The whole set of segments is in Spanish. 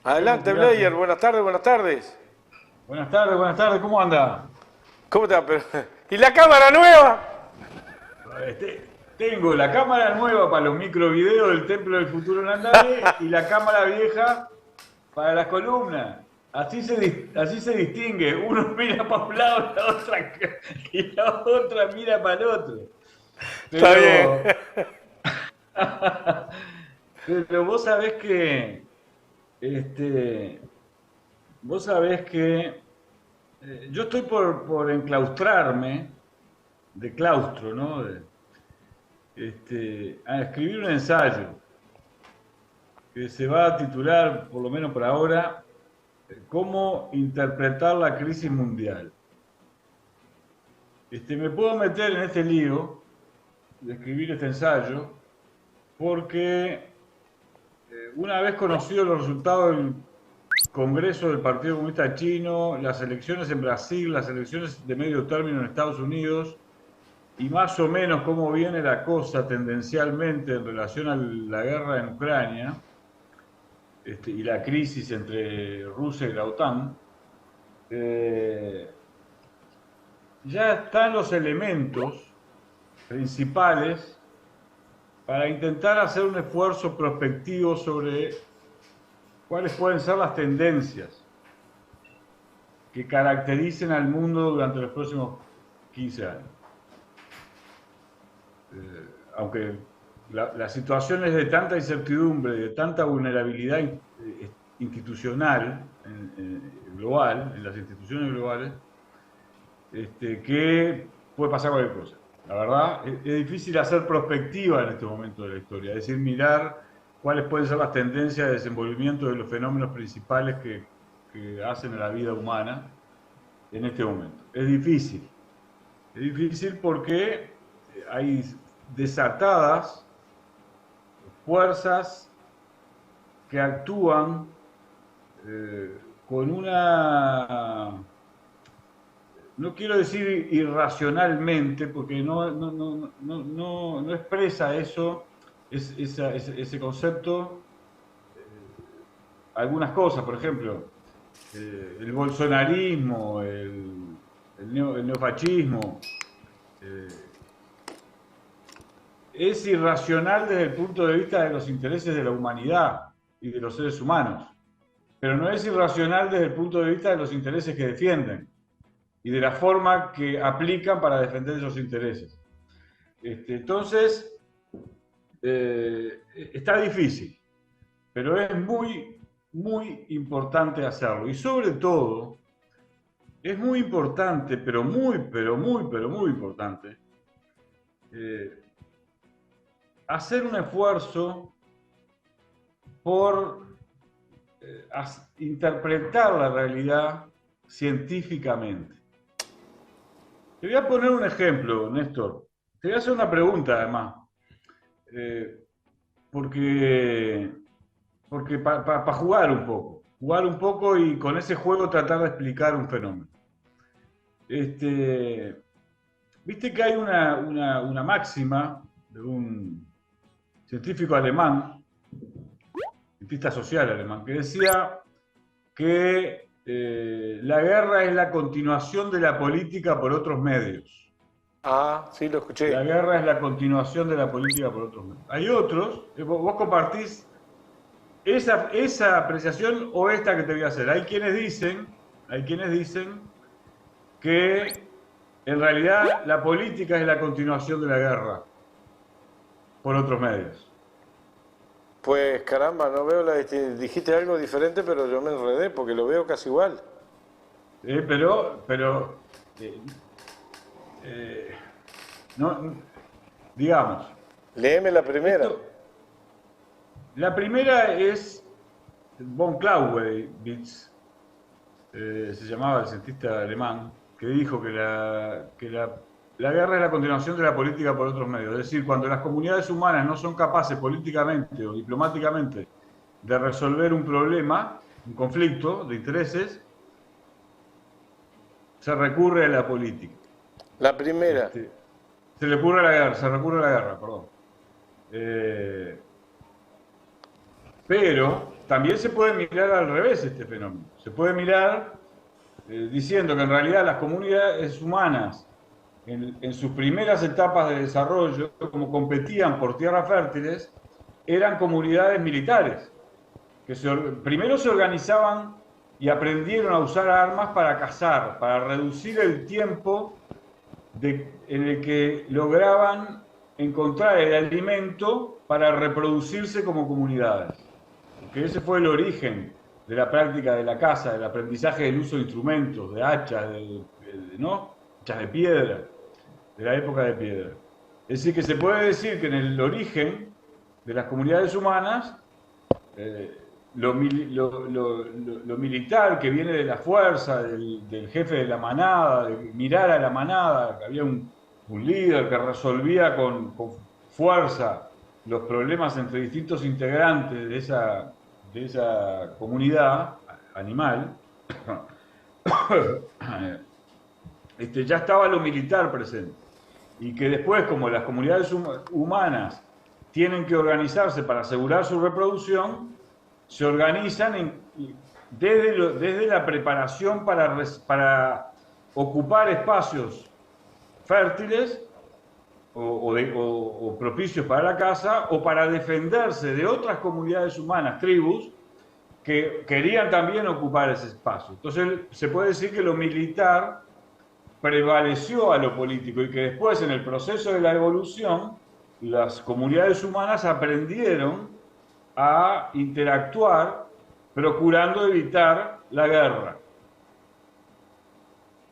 ¿Cómo Adelante, tirás? Blair. Buenas tardes, buenas tardes. Buenas tardes, ¿cómo anda? ¿Cómo te va? ¿Y la cámara nueva? Tengo la cámara nueva para los microvideos del Templo del Futuro en Andare y la cámara vieja para las columnas. Así se distingue. Uno mira para un lado y la otra mira para el otro. Está bien. Pero, pero este, vos sabés que yo estoy por enclaustrarme de claustro, ¿no? A escribir un ensayo que se va a titular, por lo menos por ahora, ¿Cómo interpretar la crisis mundial? Me puedo meter en este lío de escribir este ensayo porque una vez conocido los resultados del Congreso del Partido Comunista Chino, las elecciones en Brasil, las elecciones de medio término en Estados Unidos, y más o menos cómo viene la cosa tendencialmente en relación a la guerra en Ucrania, y la crisis entre Rusia y la OTAN, eh, ya están los elementos principales para intentar hacer un esfuerzo prospectivo sobre cuáles pueden ser las tendencias que caractericen al mundo durante los próximos 15 años. Aunque la situación es de tanta incertidumbre, de tanta vulnerabilidad institucional global, en las instituciones globales, que puede pasar cualquier cosa. La verdad, es difícil hacer prospectiva en este momento de la historia, es decir, mirar cuáles pueden ser las tendencias de desenvolvimiento de los fenómenos principales que hacen a la vida humana en este momento. Es difícil porque hay desatadas fuerzas que actúan con una, no quiero decir irracionalmente, porque no expresa eso, ese concepto, algunas cosas, por ejemplo, el bolsonarismo, el neofascismo, eh, es irracional desde el punto de vista de los intereses de la humanidad y de los seres humanos, pero no es irracional desde el punto de vista de los intereses que defienden y de la forma que aplican para defender esos intereses. Entonces, está difícil, pero es muy, muy importante hacerlo. Y sobre todo, es muy importante, pero muy importante, eh, hacer un esfuerzo por interpretar la realidad científicamente. Te voy a poner un ejemplo, Néstor. Te voy a hacer una pregunta, además, eh, porque, porque para jugar un poco y con ese juego tratar de explicar un fenómeno. Este, Viste que hay una máxima de un científico alemán, cientista social alemán, que decía que la guerra es la continuación de la política por otros medios. Ah, sí, lo escuché. La guerra es la continuación de la política por otros medios. Hay otros, vos compartís esa apreciación o esta que te voy a hacer. Hay quienes dicen que en realidad la política es la continuación de la guerra por otros medios. Pues caramba, no veo dijiste algo diferente, pero yo me enredé porque lo veo casi igual. Pero eh, eh, no, digamos, Léeme la primera. esto, la primera es von Clausewitz, se llamaba el cientista alemán, que dijo la guerra es la continuación de la política por otros medios. Es decir, cuando las comunidades humanas no son capaces políticamente o diplomáticamente de resolver un problema, un conflicto de intereses, se recurre a la política. La primera. Este, se recurre a la guerra, perdón. Eh, pero también se puede mirar al revés este fenómeno. Se puede mirar diciendo que en realidad las comunidades humanas, en sus primeras etapas de desarrollo, como competían por tierras fértiles, eran comunidades militares, que primero se organizaban y aprendieron a usar armas para cazar, para reducir el tiempo en el que lograban encontrar el alimento para reproducirse como comunidades. Porque ese fue el origen de la práctica de la caza, del aprendizaje del uso de instrumentos, de hachas, ¿no? Hachas de piedra, de la época de piedra. Es decir, que se puede decir que en el origen de las comunidades humanas, lo militar que viene de la fuerza, del jefe de la manada, de mirar a la manada, que había un líder que resolvía con fuerza los problemas entre distintos integrantes de esa comunidad animal, ya estaba lo militar presente. Y que después, como las comunidades humanas tienen que organizarse para asegurar su reproducción, se organizan desde la preparación para ocupar espacios fértiles o propicios para la caza, o para defenderse de otras comunidades humanas, tribus, que querían también ocupar ese espacio. Entonces se puede decir que lo militar prevaleció a lo político, y que después, en el proceso de la evolución, las comunidades humanas aprendieron a interactuar procurando evitar la guerra.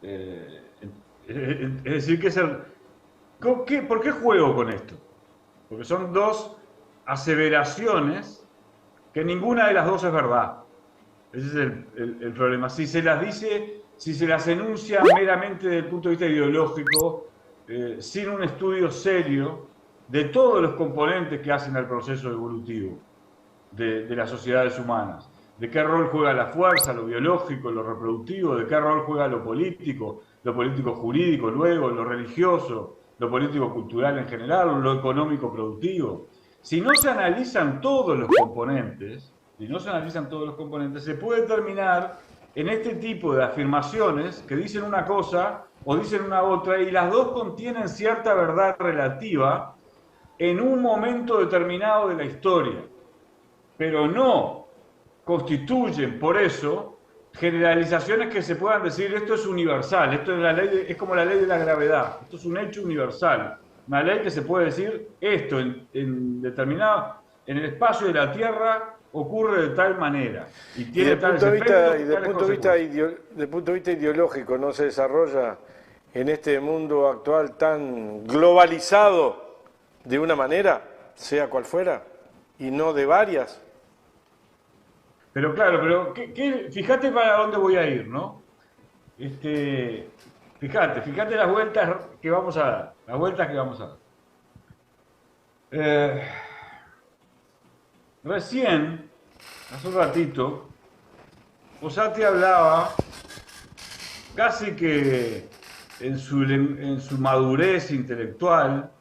Es decir, ¿por qué juego con esto? Porque son dos aseveraciones que ninguna de las dos es verdad. Ese es el problema. Si se las enuncia meramente desde el punto de vista ideológico, sin un estudio serio de todos los componentes que hacen al proceso evolutivo de las sociedades humanas, de qué rol juega la fuerza, lo biológico, lo reproductivo, de qué rol juega lo político jurídico, luego lo religioso, lo político cultural en general, lo económico productivo. Si no se analizan todos los componentes, se puede terminar en este tipo de afirmaciones que dicen una cosa o dicen una otra, y las dos contienen cierta verdad relativa en un momento determinado de la historia, pero no constituyen por eso generalizaciones que se puedan decir esto es universal, esto es como la ley de la gravedad, esto es un hecho universal, una ley que se puede decir esto en determinado, en el espacio de la Tierra ocurre de tal manera y tiene tales efectos. Y desde el punto de vista ideológico, ¿no se desarrolla en este mundo actual tan globalizado de una manera, sea cual fuera, y no de varias? Pero claro, fíjate para dónde voy a ir, ¿no? Fíjate las vueltas que vamos a dar. Recién, hace un ratito, Fossati hablaba, casi que en su madurez intelectual,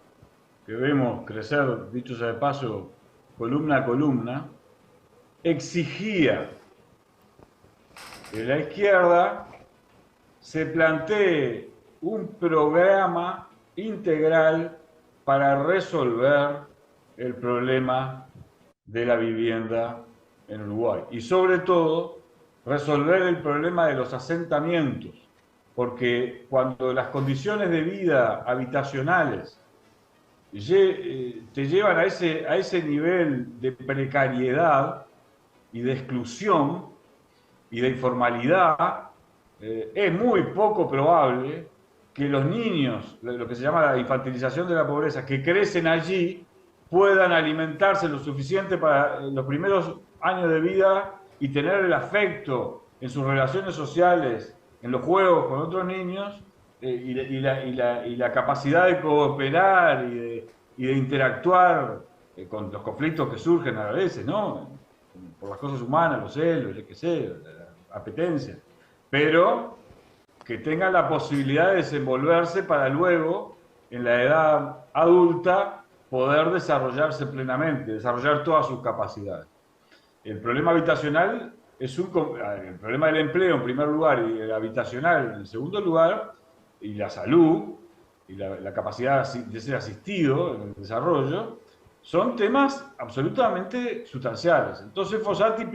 que vemos crecer, dicho sea de paso, columna a columna, exigía que la izquierda se plantee un programa integral para resolver el problema de la vivienda en Uruguay, y sobre todo resolver el problema de los asentamientos, porque cuando las condiciones de vida habitacionales te llevan a ese nivel de precariedad y de exclusión y de informalidad, es muy poco probable que los niños, lo que se llama la infantilización de la pobreza, que crecen allí, puedan alimentarse lo suficiente para los primeros años de vida y tener el afecto en sus relaciones sociales, en los juegos con otros niños, y la capacidad de cooperar y de interactuar con los conflictos que surgen a veces, ¿no? Por las cosas humanas, los celos, yo qué sé, la apetencia, pero que tengan la posibilidad de desenvolverse para luego, en la edad adulta, poder desarrollarse plenamente, desarrollar todas sus capacidades. El problema habitacional el problema del empleo en primer lugar y el habitacional en segundo lugar, y la salud y la capacidad de ser asistido en el desarrollo, son temas absolutamente sustanciales. Entonces Fossati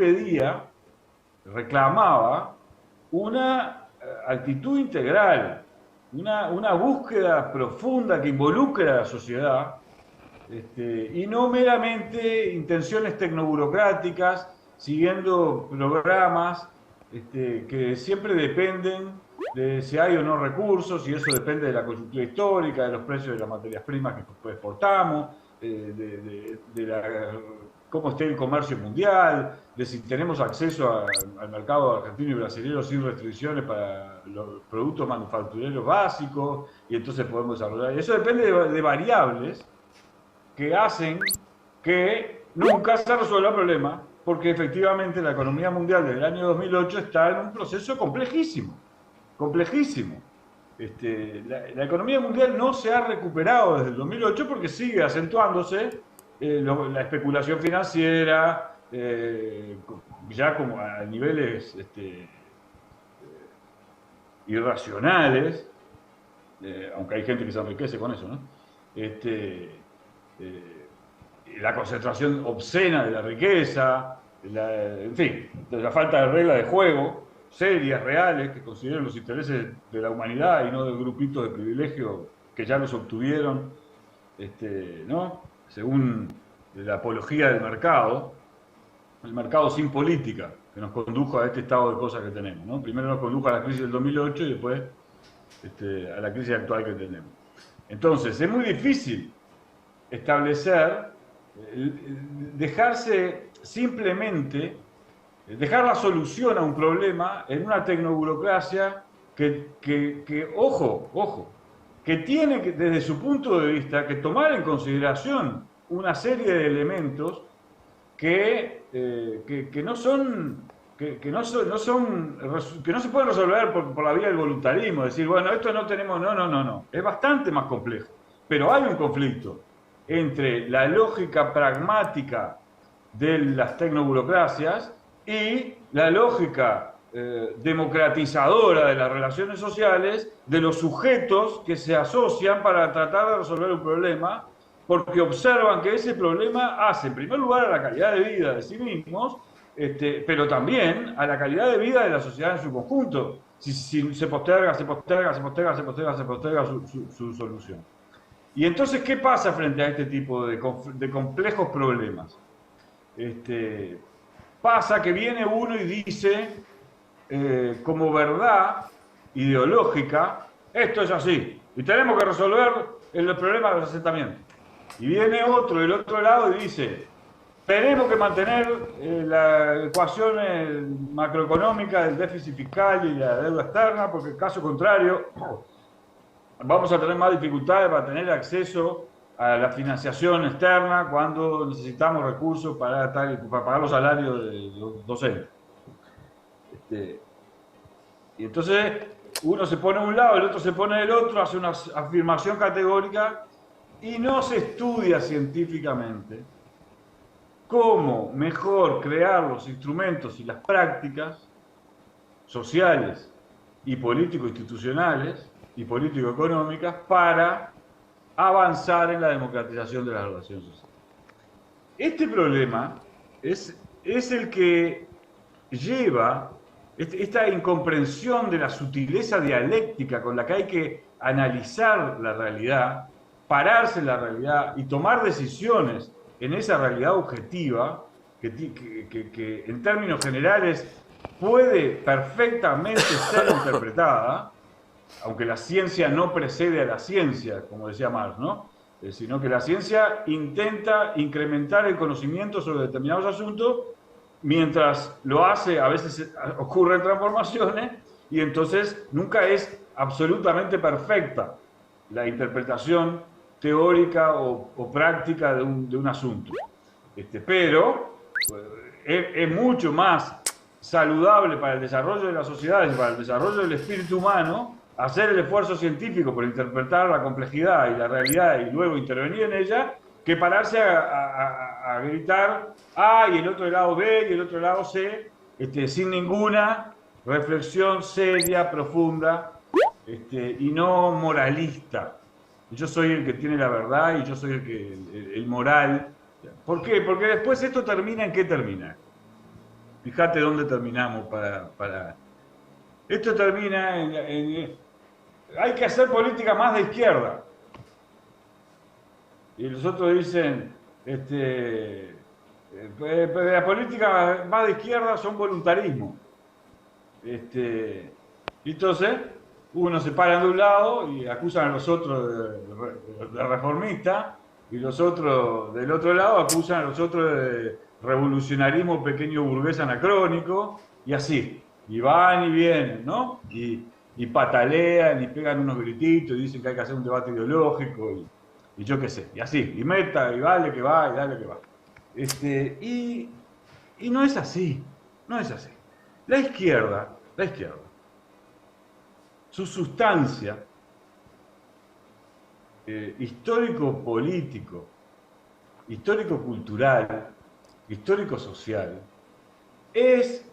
reclamaba una actitud integral, una búsqueda profunda que involucre a la sociedad, y no meramente intenciones tecnoburocráticas, siguiendo programas que siempre dependen de si hay o no recursos, y eso depende de la coyuntura histórica, de los precios de las materias primas que exportamos, cómo esté el comercio mundial, de si tenemos acceso al mercado argentino y brasileño sin restricciones para los productos manufactureros básicos, y entonces podemos desarrollar. Eso depende de variables que hacen que nunca se resuelva el problema, porque efectivamente la economía mundial del año 2008 está en un proceso complejísimo, complejísimo. La economía mundial no se ha recuperado desde el 2008 porque sigue acentuándose la especulación financiera, ya como a niveles irracionales, aunque hay gente que se enriquece con eso, ¿no? La concentración obscena de la riqueza, en fin, la falta de reglas de juego serias, reales, que consideren los intereses de la humanidad y no de grupitos de privilegio que ya los obtuvieron, ¿no? Según la apología del mercado, el mercado sin política, que nos condujo a este estado de cosas que tenemos, ¿no? Primero nos condujo a la crisis del 2008 y después a la crisis actual que tenemos. Entonces, es muy difícil establecer, dejarse simplemente, dejar la solución a un problema en una tecnoburocracia que ojo, que tiene que, desde su punto de vista, que tomar en consideración una serie de elementos que no se pueden resolver por la vía del voluntarismo, decir, bueno, esto no tenemos, no, es bastante más complejo, pero hay un conflicto entre la lógica pragmática de las tecnoburocracias y la lógica democratizadora de las relaciones sociales de los sujetos que se asocian para tratar de resolver un problema, porque observan que ese problema hace, en primer lugar, a la calidad de vida de sí mismos, pero también a la calidad de vida de la sociedad en su conjunto, si se posterga su solución. Y entonces, ¿qué pasa frente a este tipo de complejos problemas? Pasa que viene uno y dice, como verdad ideológica, esto es así, y tenemos que resolver el problema de los asentamientos. Y viene otro del otro lado y dice, tenemos que mantener la ecuación macroeconómica del déficit fiscal y la deuda externa, porque en caso contrario vamos a tener más dificultades para tener acceso a la financiación externa cuando necesitamos recursos para pagar los salarios de los docentes. Y entonces uno se pone a un lado, el otro se pone del otro, hace una afirmación categórica y no se estudia científicamente cómo mejor crear los instrumentos y las prácticas sociales y político-institucionales y político-económicas para avanzar en la democratización de las relaciones sociales. Este problema es el que lleva esta incomprensión de la sutileza dialéctica con la que hay que analizar la realidad, pararse en la realidad y tomar decisiones en esa realidad objetiva que en términos generales puede perfectamente ser interpretada, aunque la ciencia no precede a la ciencia, como decía Marx, ¿no? Sino que la ciencia intenta incrementar el conocimiento sobre determinados asuntos, mientras lo hace, a veces ocurren transformaciones, y entonces nunca es absolutamente perfecta la interpretación teórica o práctica de un asunto. Pero es mucho más saludable para el desarrollo de las sociedades, para el desarrollo del espíritu humano, hacer el esfuerzo científico por interpretar la complejidad y la realidad y luego intervenir en ella, que pararse a gritar A y el otro del lado B y el otro del lado C, sin ninguna reflexión seria, profunda, y no moralista. Yo soy el que tiene la verdad y yo soy el moral. ¿Por qué? Porque después esto termina ¿en qué termina? Fíjate dónde terminamos Esto termina hay que hacer política más de izquierda. Y los otros dicen, la política más de izquierda son voluntarismo. Entonces, unos se paran de un lado y acusan a los otros de reformistas, y los otros del otro lado acusan a los otros de revolucionarismo pequeño burgués anacrónico, y así. Y van y vienen, ¿no? Y patalean y pegan unos grititos y dicen que hay que hacer un debate ideológico y yo qué sé, y así, y meta, y vale que va, y dale que va. Y no es así, no es así. La izquierda, su sustancia histórico-político, histórico-cultural, histórico-social, es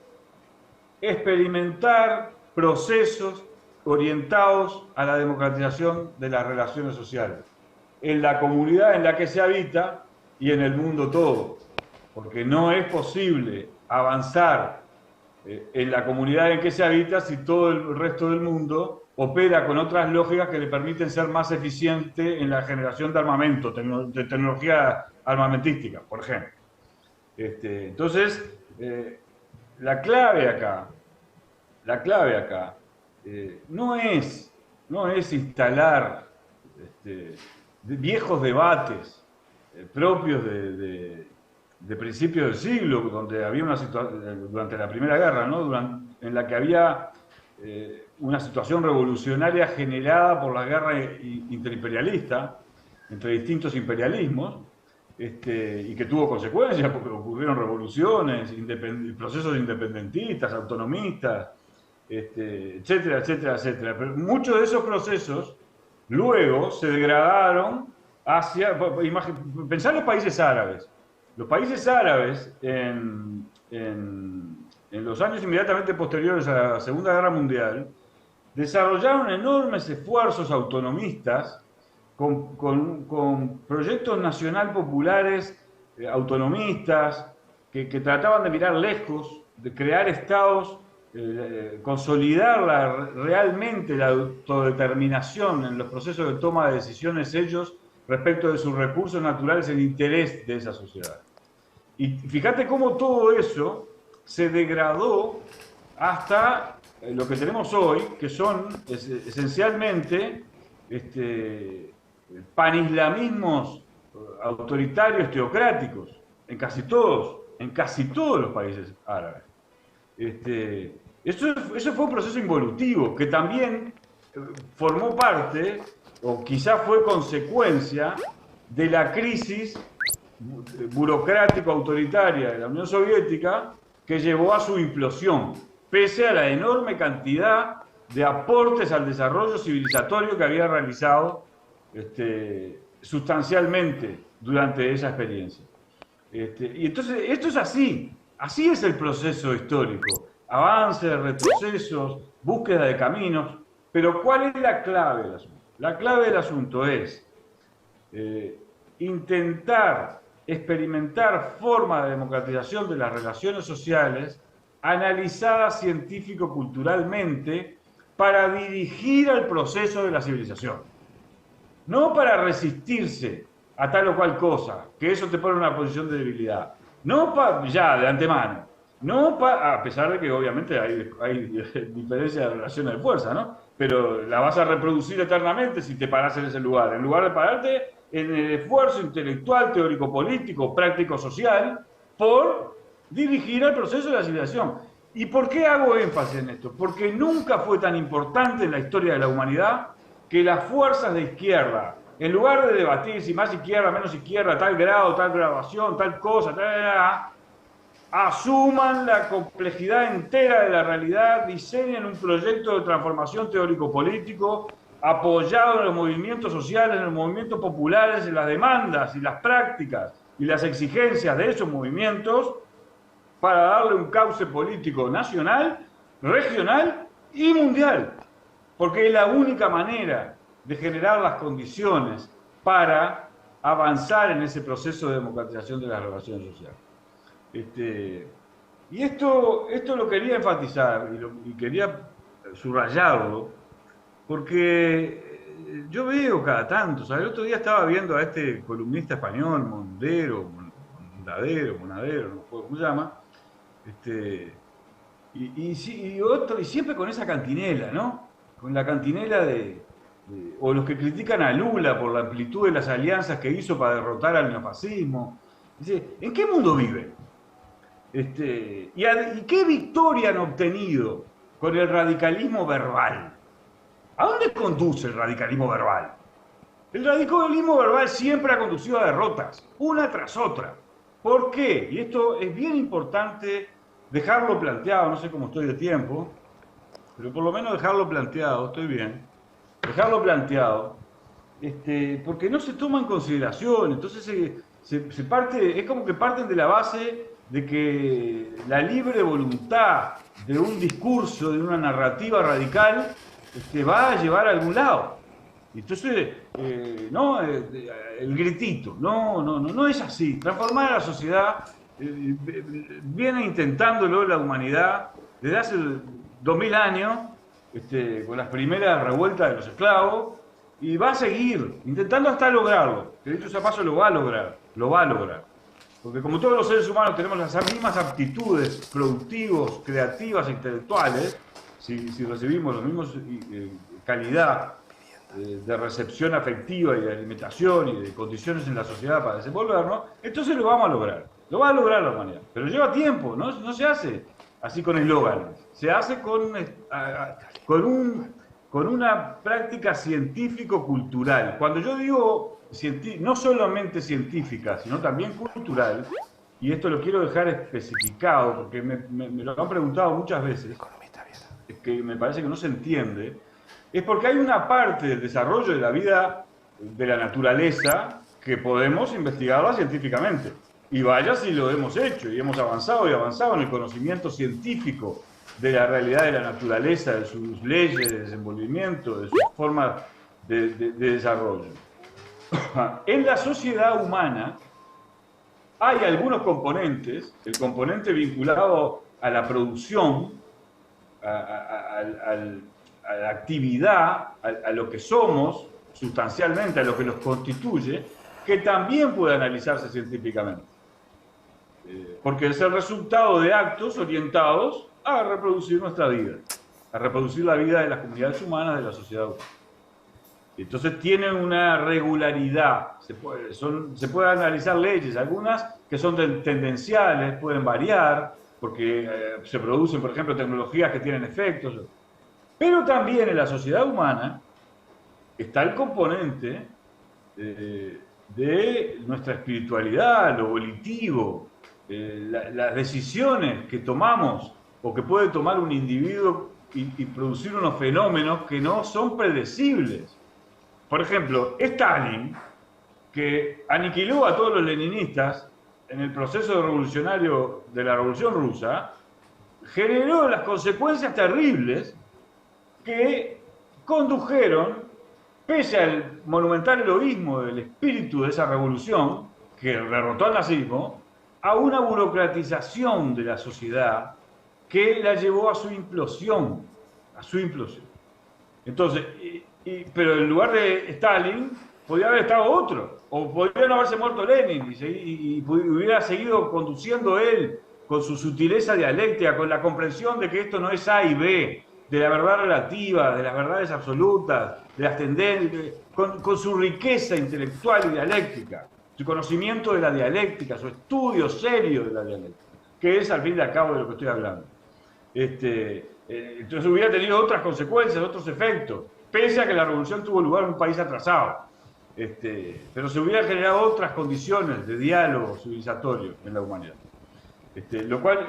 experimentar procesos orientados a la democratización de las relaciones sociales, en la comunidad en la que se habita y en el mundo todo, porque no es posible avanzar en la comunidad en que se habita si todo el resto del mundo opera con otras lógicas que le permiten ser más eficiente en la generación de armamento, de tecnología armamentística, por ejemplo. Entonces, la clave acá no es instalar viejos debates propios de principios del siglo, donde había una situación, durante la Primera Guerra, ¿no? En la que había una situación revolucionaria generada por la guerra interimperialista entre distintos imperialismos, y que tuvo consecuencias porque ocurrieron revoluciones, procesos independentistas, autonomistas, etcétera, etcétera, etcétera. Pero muchos de esos procesos luego se degradaron hacia... Pensá en los países árabes. Los países árabes en los años inmediatamente posteriores a la Segunda Guerra Mundial desarrollaron enormes esfuerzos autonomistas con proyectos nacional populares autonomistas que trataban de mirar lejos, de crear estados, consolidar realmente la autodeterminación en los procesos de toma de decisiones ellos respecto de sus recursos naturales en interés de esa sociedad. Y fíjate cómo todo eso se degradó hasta lo que tenemos hoy, que son esencialmente panislamismos autoritarios teocráticos en casi todos los países árabes. Eso fue un proceso involutivo que también formó parte, o quizás fue consecuencia, de la crisis burocrático-autoritaria de la Unión Soviética que llevó a su implosión, pese a la enorme cantidad de aportes al desarrollo civilizatorio que había realizado sustancialmente durante esa experiencia. Y entonces, esto es así es el proceso histórico, avances, retrocesos, búsqueda de caminos, pero ¿cuál es la clave del asunto? La clave del asunto es intentar experimentar formas de democratización de las relaciones sociales analizadas científico-culturalmente para dirigir al proceso de la civilización. No para resistirse a tal o cual cosa, que eso te pone en una posición de debilidad. No ya de antemano. No a pesar de que obviamente hay diferencias de relaciones de fuerza, ¿no? Pero la vas a reproducir eternamente si te parás en ese lugar. En lugar de pararte en el esfuerzo intelectual, teórico-político, práctico-social, por dirigir al proceso de la civilización. ¿Y por qué hago énfasis en esto? Porque nunca fue tan importante en la historia de la humanidad que las fuerzas de izquierda, en lugar de debatir si más izquierda, menos izquierda, tal grado, tal graduación, tal cosa, asuman la complejidad entera de la realidad, diseñen un proyecto de transformación teórico-político apoyado en los movimientos sociales, en los movimientos populares, en las demandas y las prácticas y las exigencias de esos movimientos para darle un cauce político nacional, regional y mundial, porque es la única manera de generar las condiciones para avanzar en ese proceso de democratización de las relaciones sociales. Y esto lo quería enfatizar y quería subrayarlo, porque yo veo cada tanto, o sea, el otro día estaba viendo a este columnista español, Monadero, no me acuerdo cómo se llama, y siempre con esa cantinela, ¿no? Con la cantinela o los que critican a Lula por la amplitud de las alianzas que hizo para derrotar al neofascismo. Dice, ¿en qué mundo vive? ¿Y qué victoria han obtenido con el radicalismo verbal? ¿A dónde conduce el radicalismo verbal? El radicalismo verbal siempre ha conducido a derrotas, una tras otra. ¿Por qué? Y esto es bien importante dejarlo planteado, no sé cómo estoy de tiempo, pero por lo menos dejarlo planteado, estoy bien, dejarlo planteado, porque no se toma en consideración, entonces se parte, es como que parten de la base de que la libre voluntad de un discurso, de una narrativa radical, va a llevar a algún lado. Entonces, no, el gritito, no es así. Transformar a la sociedad viene intentándolo la humanidad desde hace 2000 años, con las primeras revueltas de los esclavos, y va a seguir intentando hasta lograrlo. Que dicho sea paso, lo va a lograr. Porque como todos los seres humanos tenemos las mismas aptitudes productivos, creativas e intelectuales, si recibimos los mismos calidad de recepción afectiva y de alimentación y de condiciones en la sociedad para desenvolvernos, entonces lo vamos a lograr. Lo va a lograr la humanidad. Pero lleva tiempo, no se hace así con eslóganes. Se hace con una práctica científico-cultural. Cuando yo digo no solamente científica, sino también cultural, y esto lo quiero dejar especificado, porque me lo han preguntado muchas veces, es que me parece que no se entiende, es porque hay una parte del desarrollo de la vida de la naturaleza que podemos investigarla científicamente. Y vaya si lo hemos hecho, y hemos avanzado en el conocimiento científico de la realidad de la naturaleza, de sus leyes de desenvolvimiento, de sus formas de desarrollo. En la sociedad humana hay algunos componentes, el componente vinculado a la producción, a la actividad, a lo que somos sustancialmente, a lo que nos constituye, que también puede analizarse científicamente. Porque es el resultado de actos orientados a reproducir nuestra vida, a reproducir la vida de las comunidades humanas, de la sociedad humana. Entonces tienen una regularidad, se puede analizar leyes, algunas que son tendenciales, pueden variar, porque se producen, por ejemplo, tecnologías que tienen efectos. Pero también en la sociedad humana está el componente de nuestra espiritualidad, lo volitivo, las decisiones que tomamos o que puede tomar un individuo y producir unos fenómenos que no son predecibles. Por ejemplo, Stalin, que aniquiló a todos los leninistas en el proceso revolucionario de la Revolución Rusa, generó las consecuencias terribles que condujeron, pese al monumental heroísmo del espíritu de esa revolución, que derrotó al nazismo, a una burocratización de la sociedad que la llevó a su implosión. Entonces, pero en lugar de Stalin, podía haber estado otro, o podría no haberse muerto Lenin y hubiera seguido conduciendo él con su sutileza dialéctica, con la comprensión de que esto no es A y B, de la verdad relativa, de las verdades absolutas, de las tendencias, con su riqueza intelectual y dialéctica, su conocimiento de la dialéctica, su estudio serio de la dialéctica, que es al fin y al cabo de lo que estoy hablando. Entonces hubiera tenido otras consecuencias, otros efectos, pese a que la revolución tuvo lugar en un país atrasado. Pero se hubieran generado otras condiciones de diálogo civilizatorio en la humanidad. Lo cual,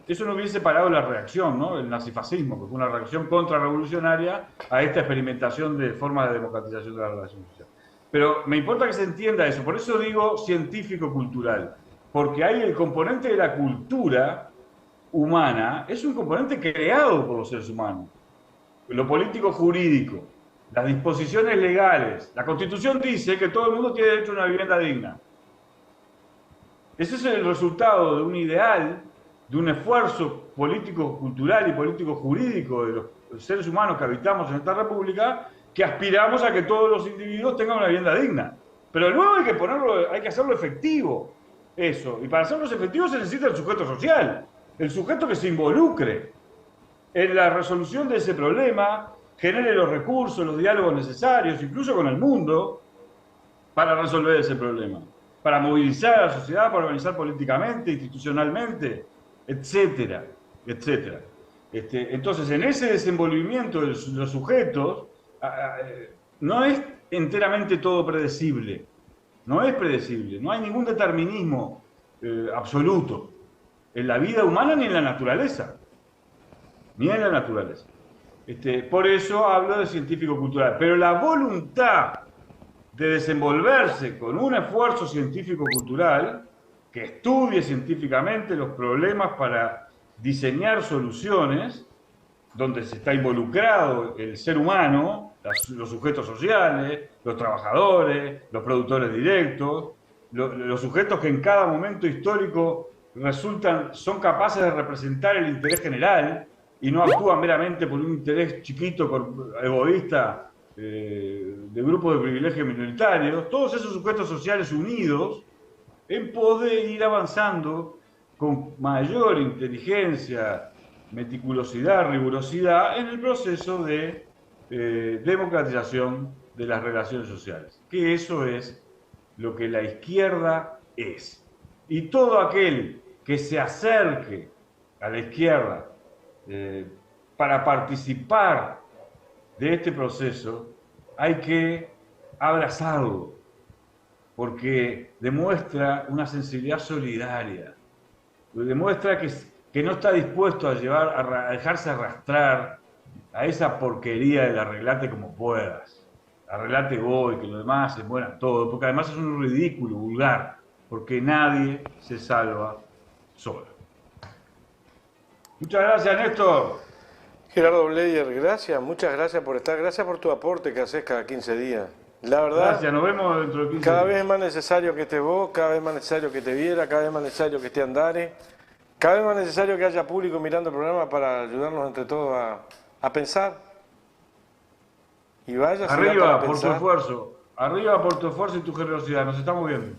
eso no hubiese parado la reacción, ¿no? El nazifascismo, que fue una reacción contrarrevolucionaria a esta experimentación de formas de democratización de la relación social. Pero me importa que se entienda eso, por eso digo científico-cultural, porque hay el componente de la cultura humana, es un componente creado por los seres humanos. Lo político-jurídico, las disposiciones legales. La Constitución dice que todo el mundo tiene derecho a una vivienda digna. Ese es el resultado de un ideal, de un esfuerzo político-cultural y político-jurídico de los seres humanos que habitamos en esta república, que aspiramos a que todos los individuos tengan una vivienda digna. Pero luego hay que hacerlo efectivo, eso. Y para hacerlo efectivo se necesita el sujeto social, el sujeto que se involucre en la resolución de ese problema, genere los recursos, los diálogos necesarios, incluso con el mundo, para resolver ese problema, para movilizar a la sociedad, para organizar políticamente, institucionalmente, etcétera, etcétera. Entonces, en ese desenvolvimiento de los sujetos, no es enteramente todo predecible, no es predecible, no hay ningún determinismo absoluto en la vida humana ni en la naturaleza, ni en la naturaleza. Por eso hablo de científico-cultural, pero la voluntad de desenvolverse con un esfuerzo científico-cultural que estudie científicamente los problemas para diseñar soluciones donde se está involucrado el ser humano, los sujetos sociales, los trabajadores, los productores directos, los sujetos que en cada momento histórico son capaces de representar el interés general y no actúan meramente por un interés chiquito, egoísta, de grupos de privilegios minoritarios. Todos esos sujetos sociales unidos en poder ir avanzando con mayor inteligencia, meticulosidad, rigurosidad en el proceso de democratización de las relaciones sociales. Que eso es lo que la izquierda es. Y todo aquel que se acerque a la izquierda para participar de este proceso, hay que abrazarlo, porque demuestra una sensibilidad solidaria, demuestra que no está dispuesto a dejarse arrastrar a esa porquería del arreglate como puedas, arreglate vos y que los demás se mueran todos, porque además es un ridículo vulgar, porque nadie se salva solo. Muchas gracias, Néstor. Gerardo Bleier, gracias, muchas gracias por estar, gracias por tu aporte que haces cada 15 días. La verdad, gracias, nos vemos dentro de 15 días. Cada vez es más necesario que estés vos, cada vez más necesario que te viera, cada vez más necesario que esté Andare, cada vez más necesario que haya público mirando el programa para ayudarnos entre todos a pensar. Y vaya, arriba por tu esfuerzo, arriba por tu esfuerzo y tu generosidad, nos estamos viendo.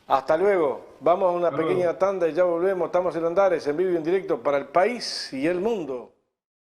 Hasta luego, vamos a una pequeña tanda y ya volvemos, estamos en Andares, en vivo y en directo para el país y el mundo.